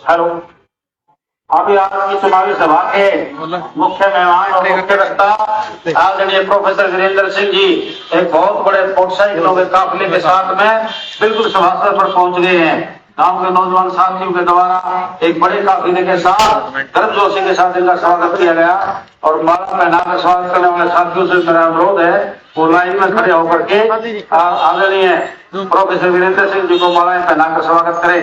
Hello. अभी आपकी चुनावी सभा के मुख्य मेहमान और मुख्य वक्ता आदरणीय प्रोफेसर वीरेंद्र सिंह जी एक बहुत बड़े मोटरसाइकिलों के काफिले के साथ में बिल्कुल सभास्थल पर पहुंच गए हैं। गांव के नौजवान साथियों के द्वारा एक बड़े काफिले के साथ गर्मजोशी के साथ इनका स्वागत किया गया और माला पहनाकर स्वागत करने वाले साथियों से मेरा अनुरोध है वो लाइन में खड़े होकर के आदरणीय प्रोफेसर वीरेंद्र सिंह जी को मालाएं पहनाकर स्वागत करें।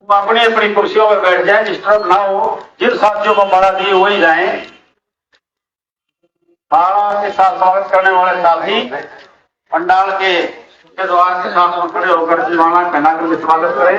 अपनी अपनी कुर्सियों पर बैठ जाए, डिस्टर्ब ना हो। जिन साथियों को माला दी वही जाए। माला के साथ स्वागत करने वाले साथी पंडाल के द्वार के साथ खड़े होकर माला पहना करके स्वागत करें।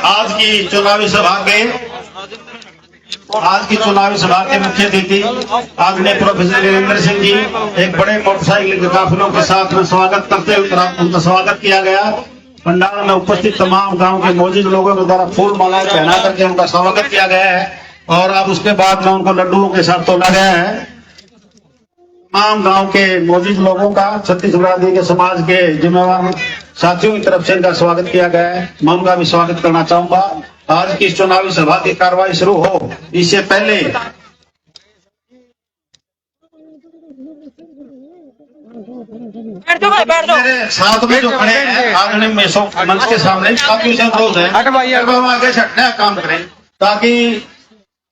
आज की चुनावी सभा के मुख्य अतिथि आदरणीय प्रोफेसर वीरेंद्र सिंह जी एक बड़े मोटरसाइकिल के काफिलों के साथ में स्वागत करते हुए उनका स्वागत किया गया। पंडाल में उपस्थित तमाम गांव के मौजूद लोगों के द्वारा फूल मालाएं पहना करके उनका स्वागत किया गया है और अब उसके बाद में उनको लड्डुओं के साथ तोला गया है। तमाम गांव के मौजूद लोगों का छत्तीसगढ़ के समाज के जिम्मेवार साथियों की तरफ से इनका स्वागत किया गया है। मैं उनका भी स्वागत करना चाहूंगा। आज की चुनावी सभा की कार्रवाई शुरू हो इससे पहले मेरे साथ में जो खड़े हैं आदरणीय मेसो मंच के सामने साथियों से अनुरोध है कृपया वो आगे से हटने का काम करें ताकि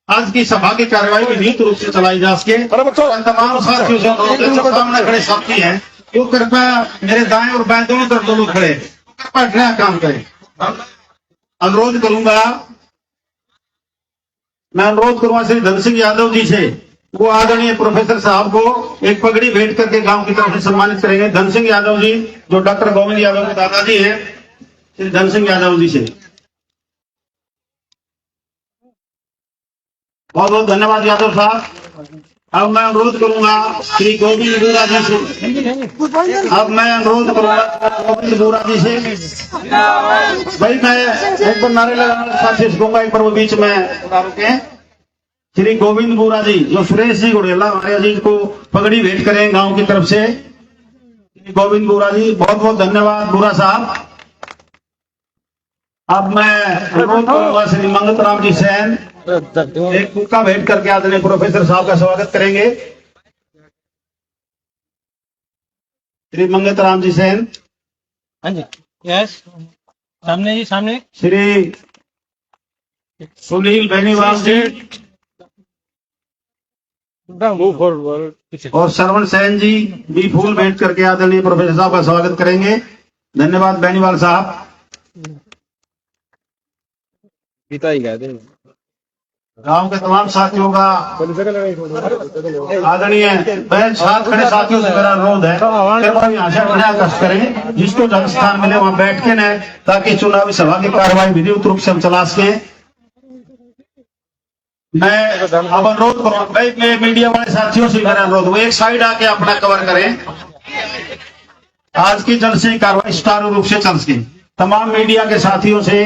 आज की सभा की कार्यवाही विधिवत रूप से चलाई जा सके। तमाम साथियों से अनुरोध है, जो सामने खड़े साथी हैं वो कृपया मेरे दाएं और बाएं दोनों तरफ दोनों खड़े कृपया हटने का काम करें। अनुरोध करूंगा, मैं अनुरोध करूंगा श्री धन सिंह यादव जी से, वो आदरणीय प्रोफेसर साहब को एक पगड़ी भेंट करके गांव की तरफ से सम्मानित करेंगे। धन सिंह यादव जी जो डॉक्टर गोविंद यादव के दादाजी हैं, श्री धन सिंह यादव जी से बहुत बहुत धन्यवाद यादव साहब। अब मैं अनुरोध करूंगा श्री गोविंद बोरा जी से, अब मैं अनुरोध करूंगा गोविंद बोरा जी से। भाई मैं एक बार नारे लगाना साथी से कहूंगा, एक बार वो बीच में रुके। श्री गोविंद बोरा जी जो सुरेश जी गुड़ेला हमारे जी को पगड़ी भेंट करें गांव की तरफ से। श्री गोविंद बोरा जी बहुत बहुत धन्यवाद बोरा साहब। अब मैं अनुरोध करूंगा श्री मंगत राम जी सैन एक कुक्का भेंट करके आदरणीय प्रोफेसर साहब का स्वागत करेंगे। श्री मंगत राम जी सैन। हाँ जी, यस, सामने जी सामने। श्री सुनील बेनीवाल जी और श्रवण सेन जी भी फूल भेंट करके आदरणीय प्रोफेसर साहब का स्वागत करेंगे। धन्यवाद बेनीवाल साहब। गांव के तमाम साथियों का आदरणीय साथ खड़े साथियों से मेरा अनुरोध है कृपया यहाँ से अपना कष्ट करें, जिसको जब स्थान मिले वहां बैठ के न, ताकि चुनावी सभा की कार्रवाई विधिवत रूप से हम चला सके। मैं अब अनुरोध करूँ भाई, मैं मीडिया वाले साथियों से मेरा अनुरोध, वो एक साइड आके अपना कवर करें। आज की जलसे की कार्रवाई सुचारू रूप से चल सके। तमाम मीडिया के साथियों से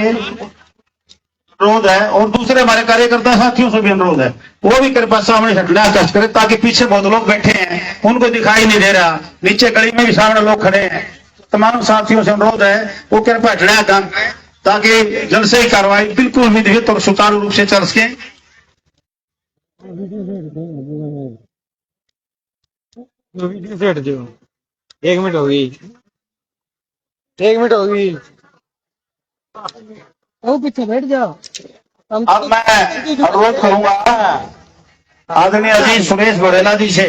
अनुरोध है और दूसरे हमारे कार्यकर्ता साथियों से भी अनुरोध है, वो भी कृपया सामने हटने का कष्ट करें, ताकि पीछे बहुत लोग बैठे हैं उनको दिखाई नहीं दे रहा, नीचे गली में भी सामने लोग खड़े हैं। तमाम साथियों से अनुरोध है वो कृपया हटने का काम करें, ताकि जलसे की कार्रवाई बिल्कुल विधिवत और सुचारू रूप से चल सके। एक मिनट होगी, एक मिनट होगी, वो पीछे बैठ जाओ। अब मैं अनुरोध करूंगा आदरणीय अजीत सुरेश गुड़ेला जी से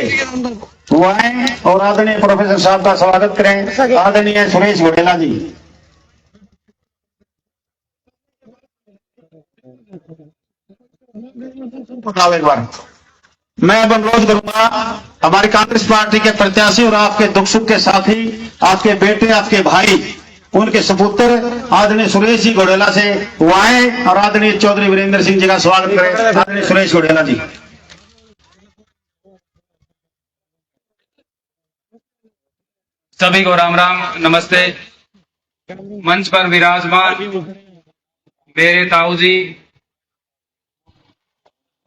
वो आए और आदरणीय प्रोफेसर साहब का स्वागत करें। आदरणीय सुरेश गुड़ेला जी। एक बार मैं अब अनुरोध करूंगा हमारी कांग्रेस पार्टी के प्रत्याशी और आपके दुख सुख के साथी, आपके बेटे, आपके भाई, उनके सपुत्र आदरणीय सुरेश जी गुड़ेला से वो आए और आदरणीय चौधरी वीरेंद्र सिंह जी का स्वागत करें। आदरणीय सुरेश गुड़ेला जी। सभी को राम राम, नमस्ते। मंच पर विराजमान मेरे ताऊ जी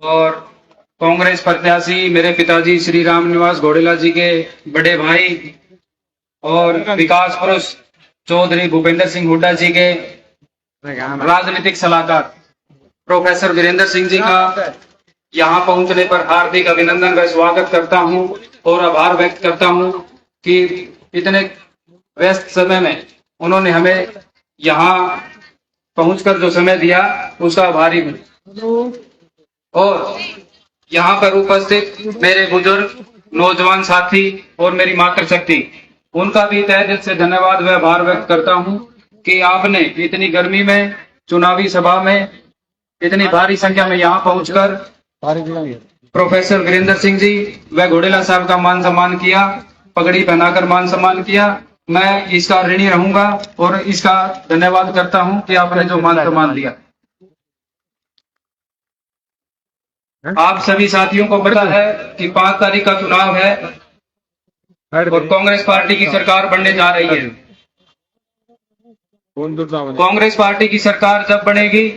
और कांग्रेस प्रत्याशी मेरे पिताजी श्री राम निवास घोड़ेला जी के बड़े भाई और विकास पुरुष चौधरी भूपेंद्र सिंह हुड्डा जी के राजनीतिक सलाहकार प्रोफेसर वीरेंद्र सिंह जी का यहाँ पहुंचने पर हार्दिक अभिनंदन व स्वागत करता हूं और आभार व्यक्त करता हूं कि इतने व्यस्त समय में उन्होंने हमें यहाँ पहुंचकर जो समय दिया उसका आभारी हूं। और यहाँ पर उपस्थित मेरे बुजुर्ग नौजवान साथी और मेरी मातृशक्ति, उनका भी तहे दिल से धन्यवाद व आभार व्यक्त करता हूं कि आपने इतनी गर्मी में चुनावी सभा में इतनी भारी संख्या में यहाँ पहुंचकर प्रोफेसर वीरेंद्र सिंह जी व घोड़ेला साहब का मान सम्मान किया, पगड़ी पहनाकर मान सम्मान किया। मैं इसका ऋणी रहूंगा और इसका धन्यवाद करता हूं कि आपने जो मान सम्मान दिया। आप सभी साथियों को पता है कि 5 तारीख का चुनाव है और कांग्रेस पार्टी की सरकार बनने जा रही है। कांग्रेस पार्टी की सरकार जब बनेगी,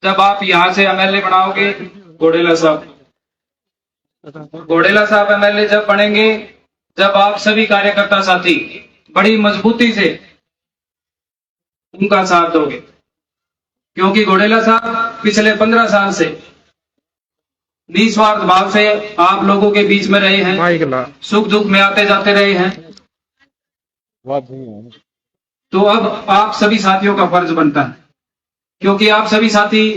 जब आप यहाँ से एमएलए बनाओगे घोड़ेला साहब, घोड़ेला साहब एमएलए जब बनेंगे, जब आप सभी कार्यकर्ता साथी बड़ी मजबूती से उनका साथ दोगे, क्योंकि घोड़ेला साहब पिछले 15 साल से निस्वार्थ भाव से आप लोगों के बीच में रहे हैं, सुख दुख में आते जाते रहे हैं तो अब आप सभी साथियों का फर्ज बनता है, क्योंकि आप सभी साथी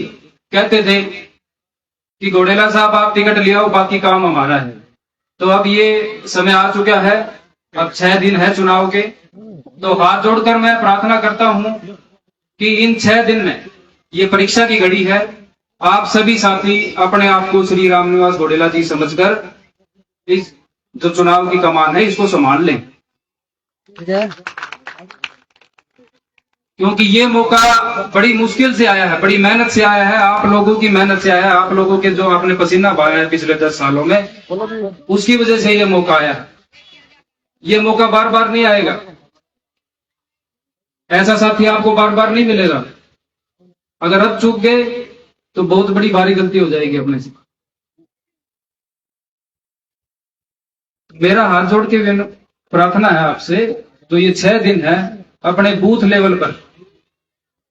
कहते थे कि घोडेला साहब आप टिकट ले आओ, बाकी काम हमारा है। तो अब ये समय आ चुका है, अब 6 दिन है चुनाव के। तो हाथ जोड़कर मैं प्रार्थना करता हूं कि इन 6 दिन में, ये परीक्षा की घड़ी है, आप सभी साथी अपने आप को श्री रामनिवास घोडेला जी समझकर इस जो चुनाव की कमान है इसको संभाल लें, क्योंकि ये मौका बड़ी मुश्किल से आया है, बड़ी मेहनत से आया है, आप लोगों की मेहनत से आया है, आप लोगों के जो आपने पसीना बहाया है पिछले 10 सालों में, उसकी वजह से ये मौका आया। ये मौका बार बार नहीं आएगा, ऐसा साथी आपको बार बार नहीं मिलेगा। अगर अब चूक गए तो बहुत बड़ी भारी गलती हो जाएगी अपने से। मेरा हाथ जोड़ के प्रार्थना है आपसे, तो ये 6 दिन है, अपने बूथ लेवल पर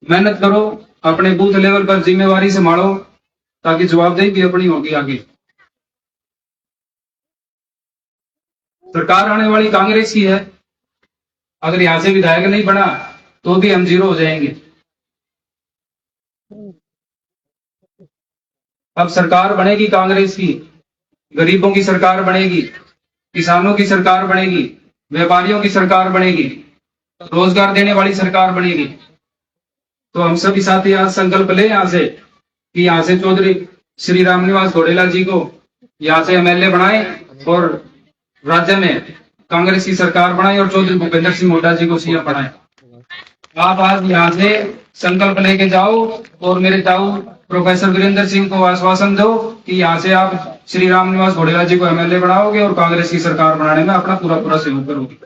मेहनत करो, अपने बूथ लेवल पर जिम्मेवारी संभालो, ताकि जवाबदेही भी अपनी होगी आगे। सरकार आने वाली कांग्रेस की है, अगर यहां से विधायक नहीं बना तो भी हम 0 हो जाएंगे। अब सरकार बनेगी कांग्रेस की, गरीबों की सरकार बनेगी, किसानों की सरकार बनेगी, व्यापारियों की सरकार बनेगी, रोजगार देने वाली सरकार बनेगी। तो हम सभी साथी आज संकल्प ले यहां से कि यहां से चौधरी श्री रामनिवास घोडेला जी को यहां से MLA बनाए और राज्य में कांग्रेस की सरकार बनाए और चौधरी भूपेंद्र सिंह हुड्डा जी को CM बनाए। आप आज यहाँ से संकल्प लेके जाओ और मेरे ताऊ प्रोफेसर वीरेंद्र सिंह को आश्वासन दो कि यहाँ से आप श्री रामनिवास घोडेला जी को MLA बनाओगे और कांग्रेस की सरकार बनाने में अपना पूरा सहयोग करोगे।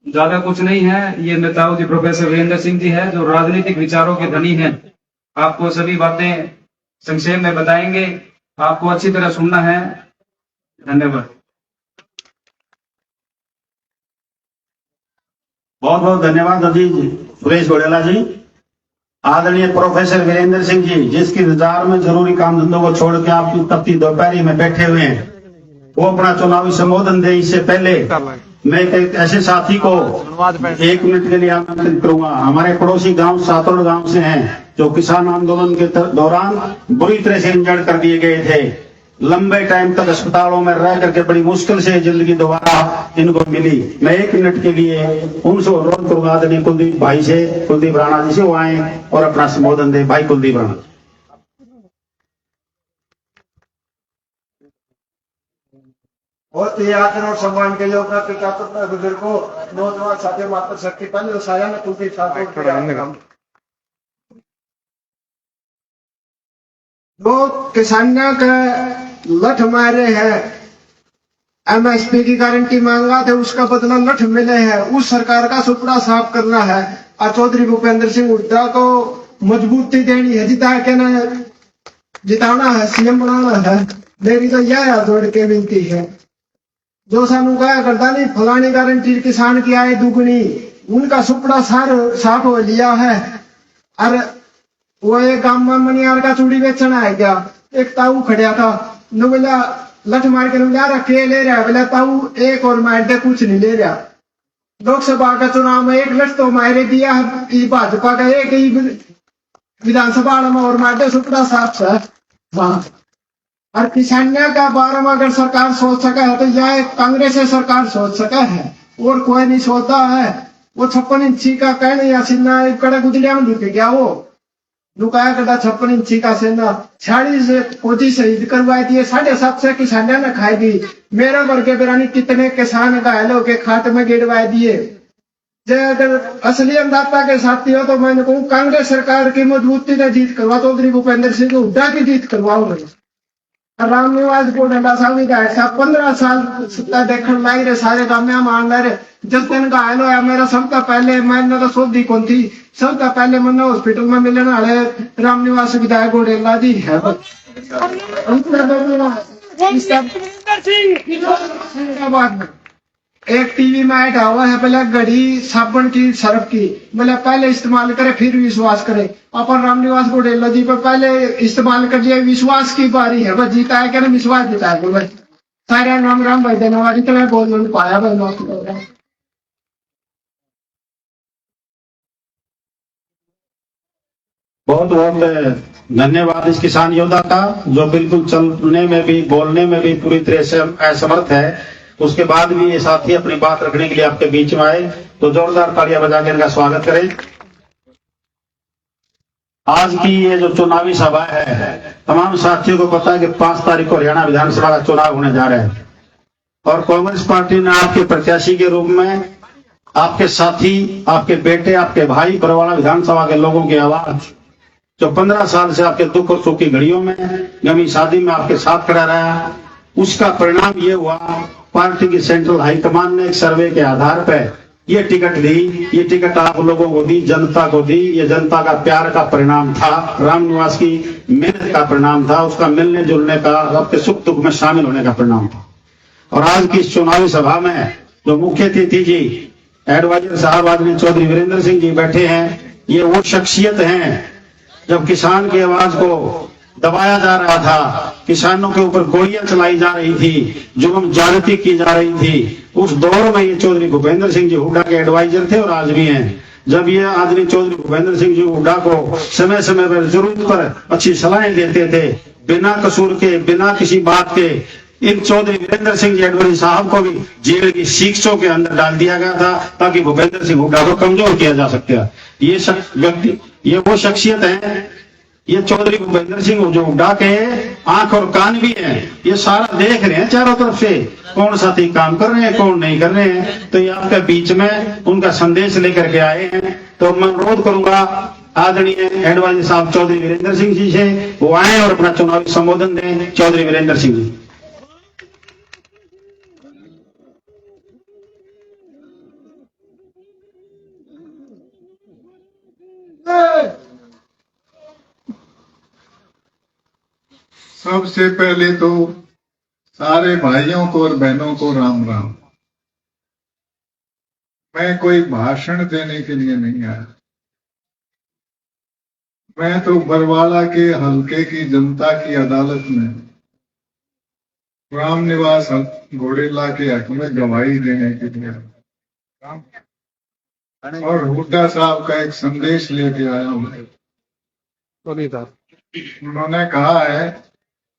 ज्यादा कुछ नहीं है, ये नेताओं जी प्रोफेसर वीरेंद्र सिंह जी है जो राजनीतिक विचारों के धनी हैं। आपको सभी बातें संक्षेप में बताएंगे, आपको अच्छी तरह सुनना है। धन्यवाद। बहुत बहुत धन्यवाद अजीज सुरेश घोडेला जी। आदरणीय प्रोफेसर वीरेंद्र सिंह जी, जिसकी इंतजार में जरूरी काम धंधों को छोड़ के आपकी तपती दोपहरी में बैठे हुए हैं, वो अपना चुनावी संबोधन दे। इससे पहले मैं एक ऐसे साथी को 1 मिनट के लिए आमंत्रित करूंगा। हमारे पड़ोसी गांव सातोड़ गांव से हैं, जो किसान आंदोलन के दौरान बुरी तरह से इंजर्ड कर दिए गए थे। लंबे टाइम तक अस्पतालों में रह करके बड़ी मुश्किल से जिंदगी दोबारा इनको मिली। मैं 1 मिनट के लिए उनसे अनुरोध करूंगा, आदरणीय कुलदीप भाई से, कुलदीप राणा जी से वो आए और अपना संबोधन दे। भाई कुलदीप राणा। बहुत ही आदर और सम्मान के योग बुजुर्ग को नौजवान साथी मात्र शक्ति पहले साया में कुलदीप साहब जो किसानों का लठ मारे हैं, MSP की गारंटी मांगा थे, उसका बदला लठ मिले हैं, उस सरकार का सुपड़ा साफ करना है और चौधरी भूपेंद्र सिंह हुड्डा को मजबूती देनी है, जिताना है, CM बनाना है। मेरी तो यह जोड़ के विनती है। जो सानू कहा करता नहीं फलानी गारंटी किसान की आय दुगनी, उनका सुपड़ा साफ हो लिया है। और वो एक गांव में मनियार का चूड़ी बेचना है क्या, एक ताऊ खड़िया था, नु बोला लठ मार के नु के ले रहा, बोला ताऊ एक और मार दे, कुछ नहीं ले रहा। लोकसभा का चुनाव में 1 लठ तो मारे दिया है, भाजपा का एक ही विधानसभा में और मार दे, सुपड़ा साफ है वहां। और किसानियों का बारे में अगर सरकार सोच सका है तो यह कांग्रेस सरकार सोच सका है, और कोई नहीं सोचता है। वो 56 इंची का कहने या सीना कड़े गुदड़िया में ढुके गया, वो लुकाया करता 56 इंची का सेना 46 फौजी शहीद करवाई दिए, 750 किसानियों ने खाई दी। मेरा वर्ग बिरानी कितने किसान घायल होके खाट में गिरवाए दिए। अगर असली अंदाता के साथी हो तो मैंने कहूँ कांग्रेस सरकार की मजबूती ने जीत करवा, चौधरी भूपेंद्र सिंह हुड्डा की जीत करवाओ। रामनिवास घोडेला साहब विधायक साहब 15 साल सत्ता देखने लाई रहे, सारे काम में मान रहे। जिस दिन घायल होया मेरा सबका पहले, मैंने तो सोधी कौन थी, सबका पहले मैंने हॉस्पिटल में मिलने वाले रामनिवास विधायक घोडेला जी है। एक टीवी में ऐड हुआ है, पहले घड़ी साबुन की सर्फ की, बोले पहले इस्तेमाल करे फिर विश्वास करे। अपन रामनिवास घोडेला जी पर पहले इस्तेमाल कर लिया, विश्वास की बारी है, बस जीता है क्या, विश्वास जीता है। सारा नाम राम भाई देना इतना बोल पाया भाई मौत बहुत बहुत धन्यवाद इस किसान योद्धा का, जो बिल्कुल चलने में भी बोलने में भी पूरी तरह से असमर्थ है। उसके बाद भी ये साथी अपनी बात रखने के लिए आपके बीच में आए, तो जोरदार तालियां बजा के इनका स्वागत करें। आज की ये जो चुनावी सभा है, तमाम साथियों को पता है कि 5 तारीख को हरियाणा विधानसभा का चुनाव होने जा रहा है, और कांग्रेस पार्टी ने आपके प्रत्याशी के रूप में आपके साथी, आपके बेटे, आपके भाई, बरवाड़ा विधानसभा के लोगों की आवाज, जो 15 साल से आपके दुख और सुख की घड़ियों में, गमी शादी में आपके साथ खड़ा रहा, उसका परिणाम ये हुआ, पार्टी की सेंट्रल हाईकमान ने एक सर्वे के आधार पर ये टिकट दी। ये टिकट आप लोगों को दी, जनता को दी। ये जनता का प्यार का परिणाम था, रामनिवास की मेहनत का परिणाम था, उसका मिलने जुलने का, आपके सुख दुख में शामिल होने का परिणाम था। और आज की इस चुनावी सभा में जो मुख्य अतिथि जी, एडवाइजर साहब आदरणीय चौधरी वीरेंद्र सिंह जी बैठे हैं, ये वो शख्सियत हैं जब किसान की आवाज को दबाया जा रहा था, किसानों के ऊपर गोलियां चलाई जा रही थी, जुल्म ज्यादती की जा रही थी, उस दौर में ये चौधरी भूपेंद्र सिंह जी हुड्डा के एडवाइजर थे और आज भी हैं। जब ये आदरणीय चौधरी भूपेंद्र सिंह जी हुड्डा को समय समय पर जरूरत पर अच्छी सलाहें देते थे, बिना कसूर के, बिना किसी बात के, इन चौधरी वीरेंद्र सिंह जी एडवाइजर साहब को भी जेल की शिक्षों के अंदर डाल दिया गया था, ताकि भूपेंद्र सिंह हुड्डा को कमजोर किया जा सकता। ये व्यक्ति, ये वो शख्सियत है, ये चौधरी भूपेंद्र सिंह जो हुड्डा के आंख और कान भी हैं, ये सारा देख रहे हैं चारों तरफ से, कौन साथी काम कर रहे हैं, कौन नहीं कर रहे हैं। तो ये आपके बीच में उनका संदेश लेकर के आए हैं। तो मैं अनुरोध करूंगा आदरणीय एडवाइजर साहब चौधरी वीरेंद्र सिंह जी से, वो आए और अपना चुनावी संबोधन दें। चौधरी वीरेंद्र सिंह जी। सबसे पहले तो सारे भाइयों को और बहनों को राम राम। मैं कोई भाषण देने के लिए नहीं आया, मैं तो बरवाड़ा के हल्के की जनता की अदालत में रामनिवास घोड़ेला के हक में गवाही देने के लिए और हुड्डा साहब का एक संदेश लेके आया हूं। उन्होंने कहा है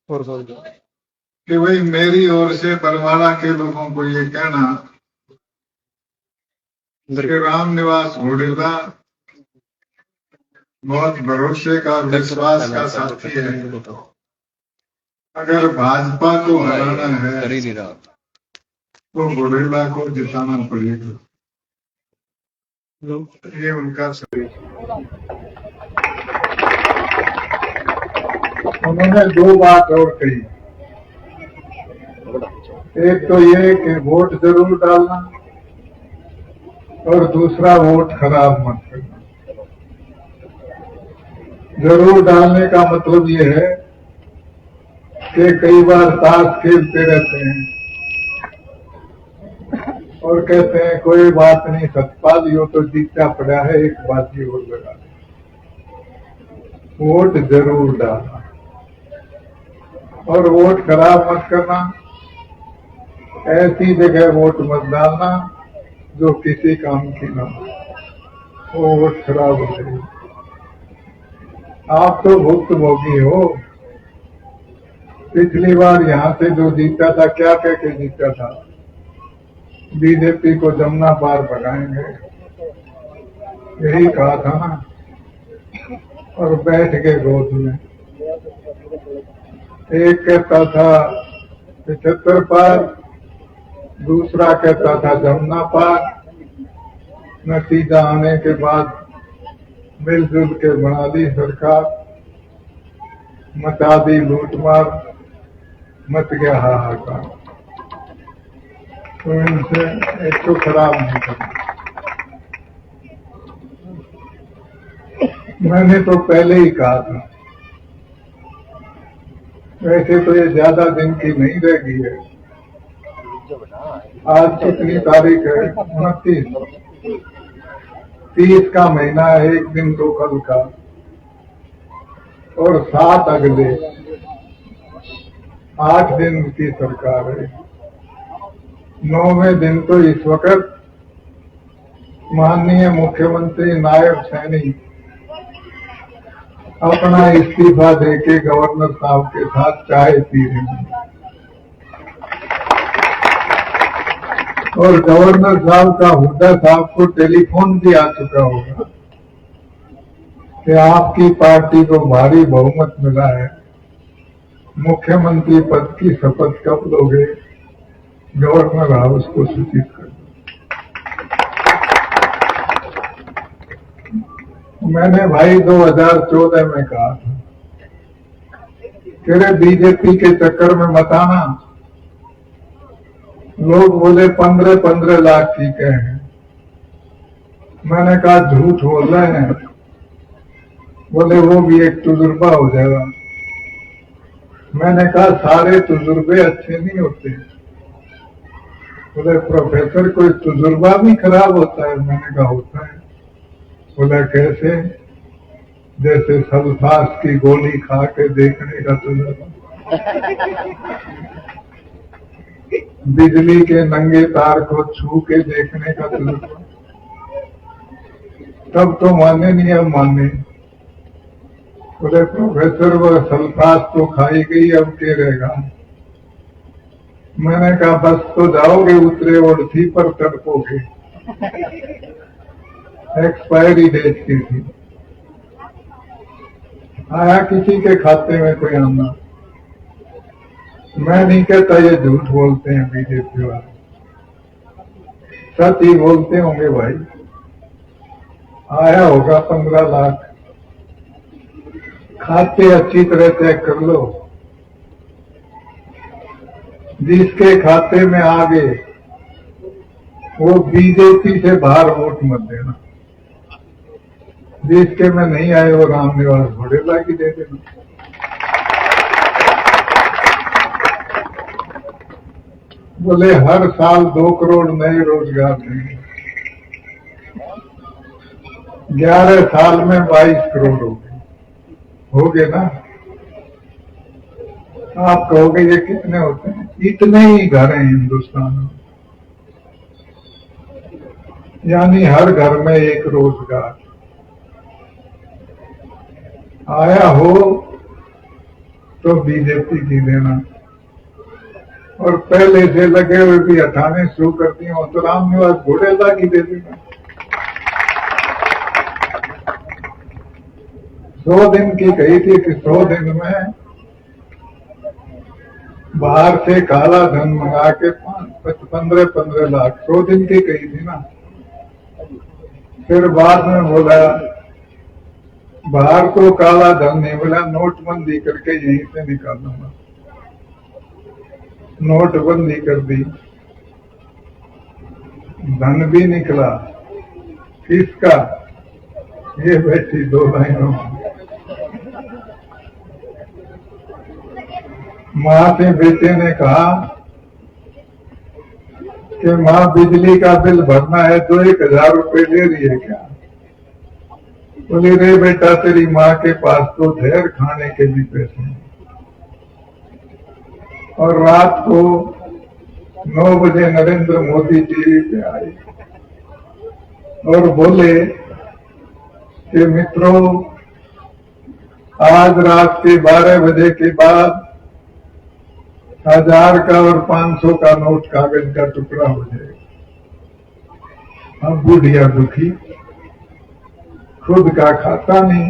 कि भाई मेरी ओर से बरवाड़ा के लोगों को ये कहना कि रामनिवास घोड़ेला बहुत भरोसे का, विश्वास का साथी है। अगर भाजपा को हराना है तो घोड़ेला को जिताना पड़ेगा, ये उनका सही। उन्होंने 2 बात और कही, एक तो ये कि वोट जरूर डालना, और दूसरा वोट खराब मत करना। जरूर डालने का मतलब ये है कि कई बार ताश खेलते रहते हैं और कहते हैं कोई बात नहीं, सतपाल हो तो जीता पड़ा है, एक बाजी और लगा दे। वोट जरूर डालना और वोट खराब मत करना। ऐसी जगह वोट मत डालना जो किसी काम की ना हो, वो वोट खराब हो जाएगी। आप तो भुक्तभोगी हो। पिछली बार यहाँ से जो जीता था, क्या कह के जीता था? बीजेपी को जमुना पार भगाएंगे, यही कहा था ना, और बैठ के गोद में। एक कहता था 75 पार, दूसरा कहता था जमुना पार। नतीजा आने के बाद मिलजुल के बना दी सरकार, मचा दी लूटमार, मच गया हाहाकार। तो इनसे एक तो खराब नहीं करना। मैंने तो पहले ही कहा था, वैसे तो ये ज्यादा दिन की नहीं रह गई है। आज कितनी तारीख है? 29। 30 का महीना है, एक दिन तो कल का, और 7 अगले। 8 दिन की सरकार है। 9वें दिन तो इस वक्त माननीय मुख्यमंत्री नायब सैनी अपना इस्तीफा देके गवर्नर साहब के साथ चाय पी रहे हैं और गवर्नर साहब का हुड्डा साहब को टेलीफोन भी आ चुका होगा कि आपकी पार्टी को भारी बहुमत मिला है, मुख्यमंत्री पद की शपथ कब लोगे, गवर्नर हाउस को सूचित कर दो। मैंने भाई 2014 में कहा था कि बीजेपी के चक्कर में मत आना। लोग बोले 15-15 लाख ठीक है। मैंने कहा झूठ बोल रहे हैं। बोले वो भी एक तजुर्बा हो जाएगा। मैंने कहा सारे तजुर्बे अच्छे नहीं होते। बोले प्रोफेसर कोई तजुर्बा भी खराब होता है। मैंने कहा होता है। बोला कैसे? जैसे सल्फास की गोली खा के देखने का तजुर्बा, बिजली के नंगे तार को छू के देखने का तजुर्बा। तब तो माने नहीं, अब माने। बोले प्रोफेसर वो सल्फास तो खाई गई, अब क्या रहेगा? मैंने कहा बस तो जाओगे, उतरे ओढ़ी पर तड़पोगे। एक्सपायरी डेट की थी। आया किसी के खाते में कोई आना। मैं नहीं कहता ये झूठ बोलते हैं बीजेपी वाले, सच ही बोलते होंगे भाई। आया होगा 15 लाख। खाते अच्छी तरह चेक कर लो। जिसके खाते में आ गए वो बीजेपी से बाहर वोट मत देना। जिसके में नहीं आए वो रामनिवास घोड़ेला की दे देना। बोले हर साल 2 करोड़ नए रोजगार देंगे। 11 साल में 22 करोड़ हो गए ना। आप कहोगे ये कितने होते हैं? इतने ही घर हैं हिंदुस्तान में, यानी हर घर में एक रोजगार। आया हो तो बीजेपी की देना, और पहले से लगे हुए भी हटाने शुरू कर दिए हो तो रामनिवास घोड़ेला की दे देना। 100 दिन की कही थी कि 100 दिन में बाहर से काला धन मंगा के 15-15 लाख 100 दिन की कही थी ना। फिर बाद में बोला बाहर को काला धन नहीं मिला, नोटबंदी करके यहीं से निकालूंगा। नोटबंदी कर दी, धन भी निकला। किसका? ये बैठी 2 लाइनों। माँ से बेटे ने कहा कि माँ बिजली का बिल भरना है तो 1000 रुपए ले रही है क्या? बोली रे बेटा तेरी माँ के पास तो ढेर खाने के भी पैसे हैं। और रात को 9 बजे नरेंद्र मोदी टीवी पे आए और बोले कि मित्रों आज रात के 12 बजे के बाद 1000 का और 500 का नोट कागज का टुकड़ा हो जाएगा। अब बुढ़िया दुखी, खुद का खाता नहीं,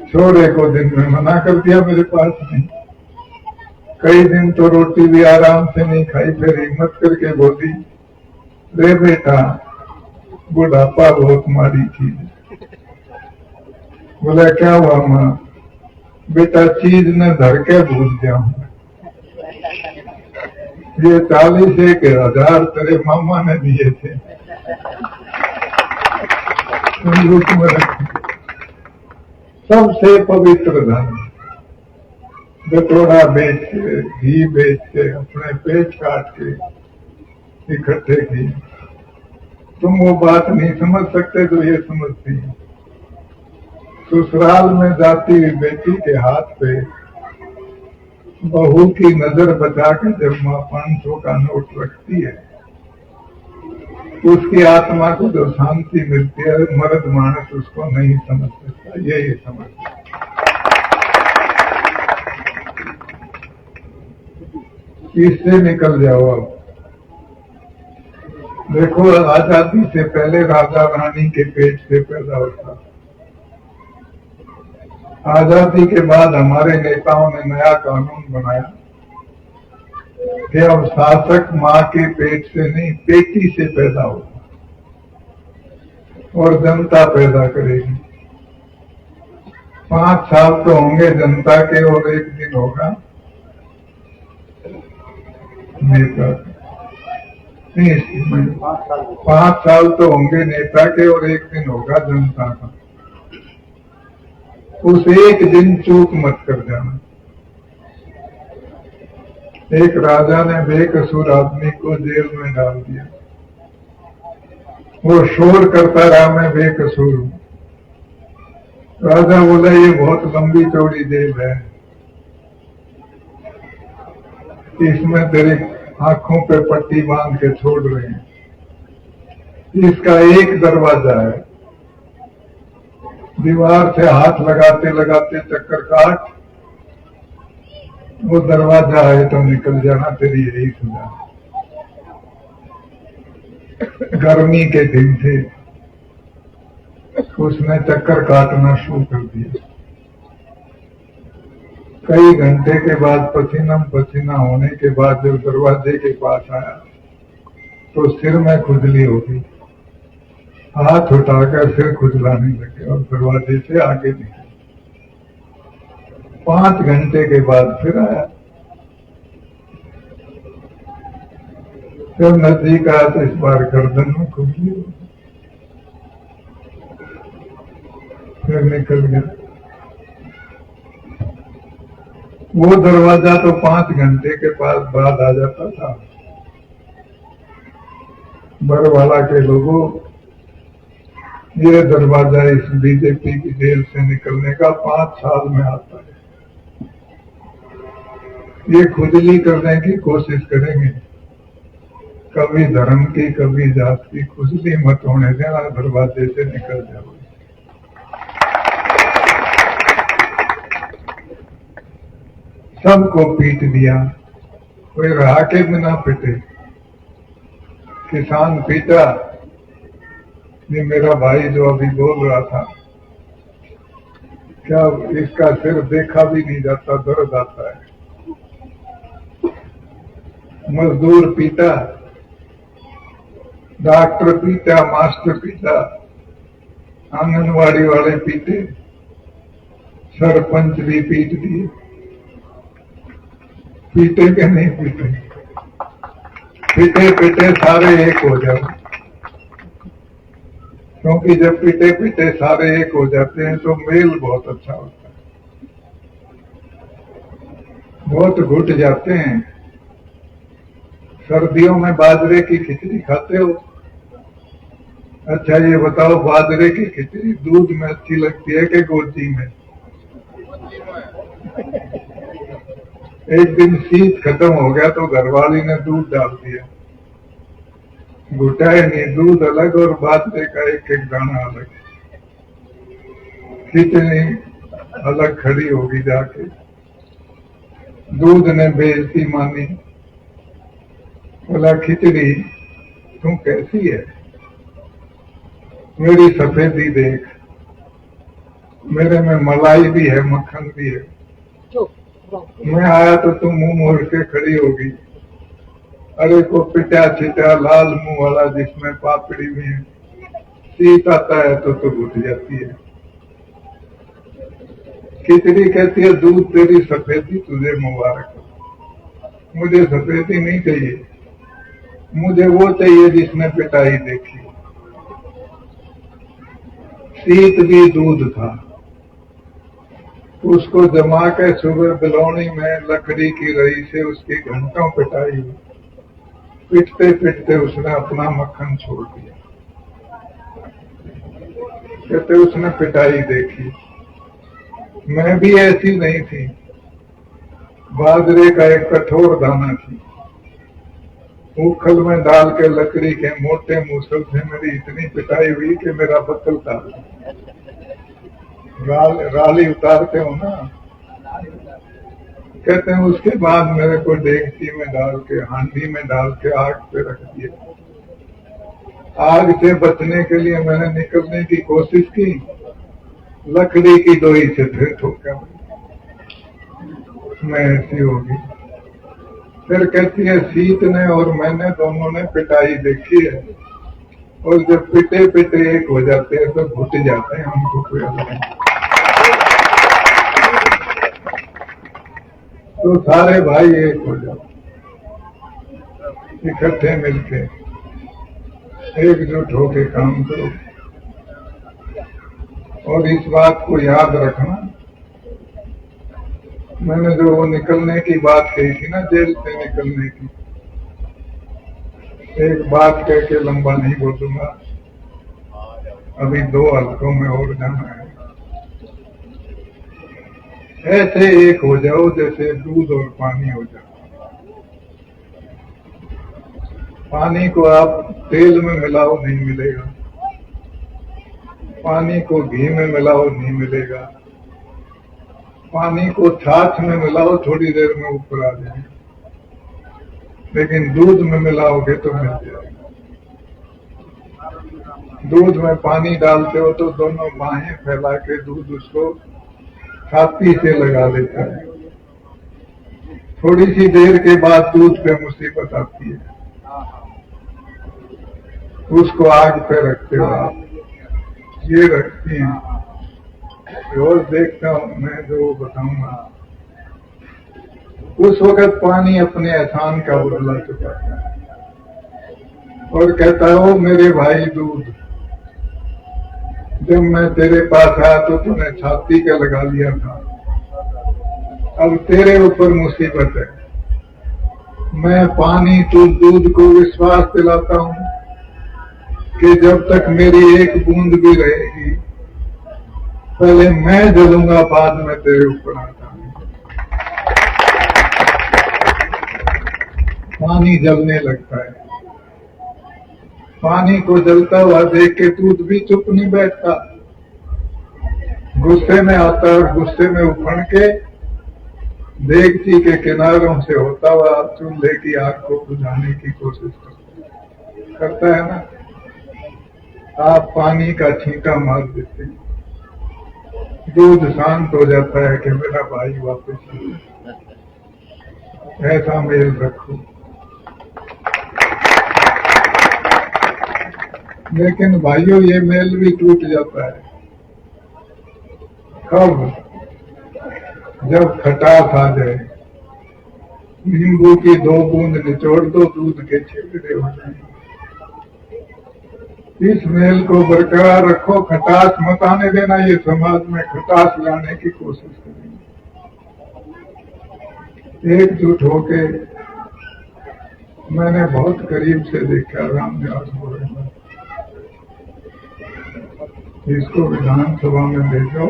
छोरे को दिन में मना कर दिया मेरे पास नहीं। कई दिन तो रोटी भी आराम से नहीं खाई। फिर हिम्मत करके बोली रे बेटा बुढ़ापा बहुत मारी चीज। बोला क्या हुआ माँ? बेटा चीज ने धर के भूल जाऊं। ये 40,000 तेरे मामा ने दिए थे, सबसे पवित्र धन। बटोरा बेच के, घी बेच के, अपने पेट काट के इकट्ठे किए। तुम वो बात नहीं समझ सकते जो ये समझती है। ससुराल में जाती हुई बेटी के हाथ पे बहू की नजर बचा के जब माँ 500 का नोट रखती है, उसकी आत्मा को जो शांति मिलती है, मर्द मानस उसको नहीं समझ सकता, यही समझ। इससे निकल जाओ। अब देखो, आजादी से पहले राजा रानी के पेट से पैदा होता, आजादी के बाद हमारे नेताओं ने नया कानून बनाया कि अब शासक माँ के पेट से नहीं, पेटी से पैदा होगा और जनता पैदा करेगी। 5 साल तो होंगे जनता के और 1 दिन होगा नेता। नहीं, 5 साल तो होंगे नेता के और 1 दिन होगा जनता का। उस 1 दिन चूक मत कर जाना। एक राजा ने बेकसूर आदमी को जेल में डाल दिया। वो शोर करता रहा, मैं बेकसूर हूं। राजा बोला, ये बहुत लंबी चौड़ी जेल है, इसमें तेरे आंखों पे पट्टी बांध के छोड़ रहे हैं। इसका एक दरवाजा है, दीवार से हाथ लगाते लगाते चक्कर काट, वो दरवाजा है तो निकल जाना, तेरी यही सजा। गर्मी के दिन थे, उसने चक्कर काटना शुरू कर दिया। कई घंटे के बाद पसीना पसीना होने के बाद जब दरवाजे के पास आया तो सिर में खुजली हो गई। हाथ उठाकर सिर खुजलाने लगे और दरवाजे से आगे निकले। 5 घंटे के बाद फिर आया। जब नजदीक आया तो इस बार गर्दन में खुजली हो गई, फिर निकल गया। वो दरवाजा तो 5 घंटे के बाद आ जाता था। बरवाला के लोगों, ये दरवाजा इस बीजेपी की जेल से निकलने का 5 साल में आता है। ये खुजली करने की कोशिश करेंगे, कभी धर्म की कभी जात की खुजली मत होने देना, दरवाजे से निकल जाओ। सबको पीट दिया, कोई रहा के बिना पिटे। किसान पीटा, ये मेरा भाई जो अभी बोल रहा था, क्या इसका सिर देखा भी नहीं जाता, दर्द आता है। मजदूर पीटा, डॉक्टर पीटा, मास्टर पीटा, आंगनवाड़ी वाले पीटे, सरपंच भी पीट दिए। पीटे के नहीं पीटे, पीटे पीटे सारे एक हो जाओ, क्योंकि जब पीटे पीटे सारे एक हो जाते हैं तो मेल बहुत अच्छा होता है। बहुत घुट जाते हैं। सर्दियों में बाजरे की खिचड़ी खाते हो? अच्छा ये बताओ, बाजरे की खिचड़ी दूध में अच्छी लगती है कि गोजी में? एक दिन शीत खत्म हो गया तो घरवाली ने दूध डाल दिया, घुटाए नहीं, दूध अलग और बाजरे का एक एक दाना अलग। खिचड़ी अलग खड़ी होगी जाके। दूध ने बेइज्जती मानी, बोला खिचड़ी तू कैसी है, मेरी सफेदी देख, मेरे में मलाई भी है मक्खन भी है। मैं आया तो तुम मुंह मोड़ के खड़ी होगी। अरे को पिटा छिटा लाल मुंह वाला जिसमें पापड़ी में है, शीत आता है तो घुट जाती है। खिचड़ी कहती है दूध तेरी सफेदी तुझे मुबारक, मुझे सफेदी नहीं चाहिए, मुझे वो चाहिए जिसने पिटाई देखी। शीत भी दूध था, उसको जमा के सुबह बिलौनी में लकड़ी की रही से उसकी घंटों पिटाई। पिटते पिटते उसने अपना मक्खन छोड़ दिया। कहते उसने पिटाई देखी। मैं भी ऐसी नहीं थी, बाजरे का एक कठोर दाना थी, उखल में डाल के लकड़ी के मोटे मूसल से मेरी इतनी पिटाई हुई कि मेरा बत्तल था। राली उतारते हो ना, कहते हैं उसके बाद मेरे को डेगची में डाल के, हांडी में डाल के आग पे रख दिया। आग से बचने के लिए मैंने निकलने की कोशिश की, लकड़ी की डोरी से फिर ठोका, मैं ऐसी होगी। फिर कहती है सीत ने और मैंने दोनों ने पिटाई देखी है, और जब पिटे पिटे एक हो जाते हैं तो घुट जाते हैं, हमको कोई अलग नहीं। तो सारे भाई एक हो जाओ, इकट्ठे मिलके एकजुट होके काम करो। और इस बात को याद रखना, मैंने जो वो निकलने की बात कही थी ना, जेल से निकलने की, एक बात कह के लंबा नहीं बोलूंगा, अभी 2 हल्कों में और जाना है। ऐसे एक हो जाओ जैसे दूध और पानी हो जाओ। पानी को आप तेल में मिलाओ नहीं मिलेगा, पानी को घी में मिलाओ नहीं मिलेगा, पानी को छाछ में मिलाओ थोड़ी देर में ऊपर आ जाएगा, लेकिन दूध में मिलाओगे तो मिल जाएगा। दूध में पानी डालते हो तो दोनों बाहें फैला के दूध उसको छाती से लगा लेता है। थोड़ी सी देर के बाद दूध पे मुसीबत आती है, उसको आग पे रखते हो आप, ये रखती हैं। रोज देखता हूं मैं जो बताऊंगा, उस वक्त पानी अपने एहसान का बदला चुकाता है और कहता हो मेरे भाई दूध, जब मैं तेरे पास आया तो तूने छाती का लगा लिया था, अब तेरे ऊपर मुसीबत है। मैं पानी तू दूध को विश्वास दिलाता हूं कि जब तक मेरी एक बूंद भी रहेगी, पहले मैं जलूंगा, बाद में तेरे ऊपर आता हूं। पानी जलने लगता है, पानी को जलता हुआ देख के दूध भी चुप नहीं बैठता, गुस्से में आता और गुस्से में उफड़ के देगची के किनारों से होता हुआ चूल्हे की आग को बुझाने की कोशिश करता है ना। आप पानी का छींटा मार देते हैं, दूध शांत हो जाता है कि मेरा भाई वापस आ, ऐसा मेल रखो। लेकिन भाइयों ये मेल भी टूट जाता है कब? जब खटास आ जाए, नींबू की 2 बूंद निचोड़ दो, दूध के छिलके हो जाए। इस मेल को बरकरार रखो, खटास मत आने देना, ये समाज में खटास लाने की कोशिश करेंगे। एकजुट होके, मैंने बहुत करीब से देखा रामनिवास गोड़ेला, इसको विधानसभा में भेजो,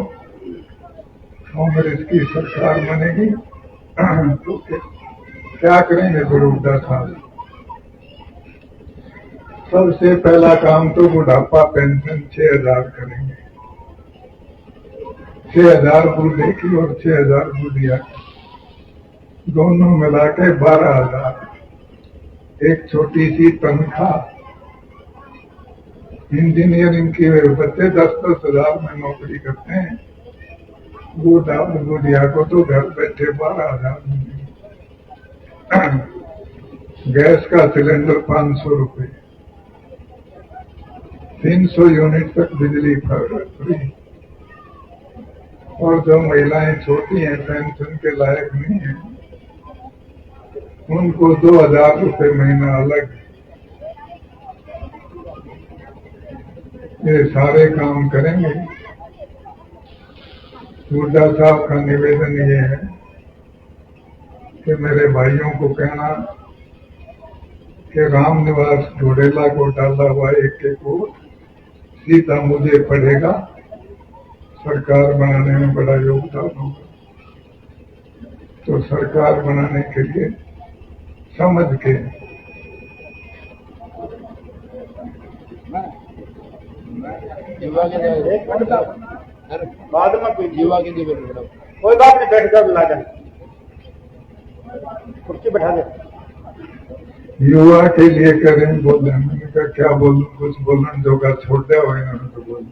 कांग्रेस की सरकार बनेगी तो क्या करेंगे बड़ौदा साहब? सबसे पहला काम तो बुढ़ापा पेंशन 6,000 करेंगे, 6,000 बूढ़े की और 6,000 बुढ़िया की, दोनों मिला के 12,000। एक छोटी सी तनख्वाह, इंजीनियरिंग के बच्चे 10-10 हजार में नौकरी करते हैं, बुढ़िया को तो घर बैठे 12,000 मिलेंगे। गैस का सिलेंडर 500 रुपए, 300 यूनिट तक बिजली फ्री। और जो महिलाएं छोटी हैं, पेंशन के लायक नहीं है, उनको 2,000 रुपए महीना अलग। ये सारे काम करेंगे। हुड्डा साहब का निवेदन ये है कि मेरे भाइयों को कहना कि रामनिवास घोड़ेला को डाला हुआ एक वोट सीधा मुझे पड़ेगा, सरकार बनाने में बड़ा योगदान होगा। तो सरकार बनाने के लिए समझ के बाद में कोई जीवा के लिए कोई बात नहीं, बैठ कर ला जाए, कुर्सी बैठा दे। युवा के लिए करें बोले, मैंने कहा क्या बोलूं, कुछ बोलने जोगा छोड़ दिया हो इन्होंने तो बोल।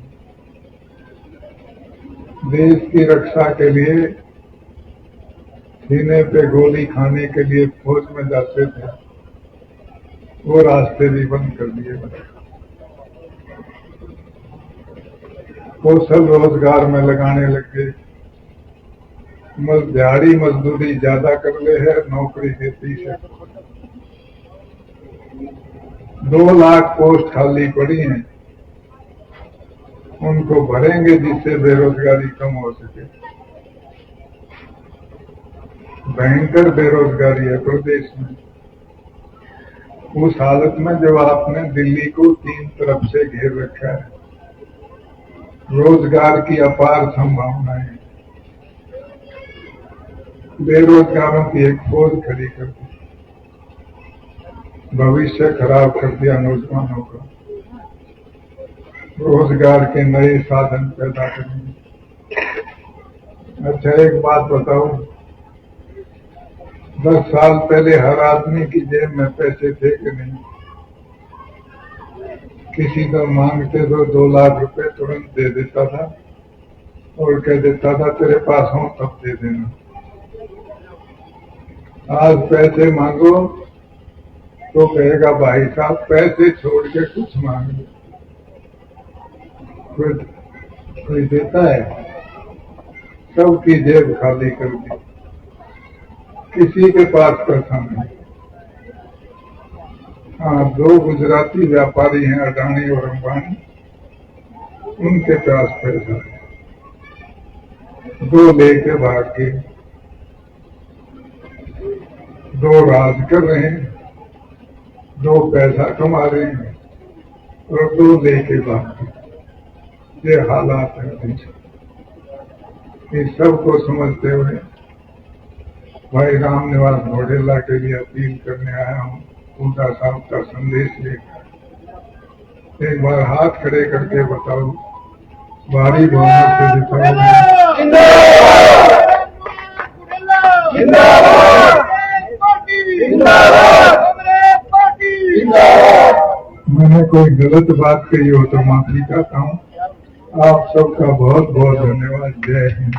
देश की रक्षा के लिए सीने पे गोली खाने के लिए फौज में जाते थे, वो रास्ते भी बंद कर दिए। कौशल रोजगार में लगाने लग गए, दिहाड़ी मजदूरी ज्यादा कर ले है, नौकरी देती है। 2 लाख पोस्ट खाली पड़ी हैं, उनको भरेंगे जिससे बेरोजगारी कम हो सके। भयंकर बेरोजगारी है प्रदेश में। उस हालत में जब आपने दिल्ली को 3 तरफ से घेर रखा है, रोजगार की अपार संभावनाएं, बेरोजगारों की एक फौज खड़ी कर दी, भविष्य खराब कर दिया नौजवानों का। रोजगार के नए साधन पैदा करेंगे। अच्छा एक बात बताओ, 10 साल पहले हर आदमी की जेब में पैसे थे कि नहीं? किसी को मांगते तो 2 लाख रुपए तुरंत दे देता था और कह देता था तेरे पास हो तब दे देना। आज पैसे मांगो तो कहेगा भाई साहब पैसे छोड़ के कुछ मांग लो। कोई देता है? सबकी जेब खाली कर दी, किसी के पास पैसा नहीं। हाँ, 2 गुजराती व्यापारी हैं, अडानी और अंबानी, उनके पास पैसा है, 2 लेके भाग गए, 2 राज कर रहे हैं, 2 पैसा कमा रहे हैं और 2 लेके भाग गए। ये हालात है देश। इस सबको समझते हुए भाई रामनिवास घोडेला के लिए अपील करने आया हूँ, पूजा साहब का संदेश लेकर। एक बार हाथ खड़े करके बताओ, भारी बहुमत से जिताओ। मैंने कोई गलत बात कही हो तो माफी चाहता हूँ। आप सबका बहुत बहुत धन्यवाद। जय हिंद।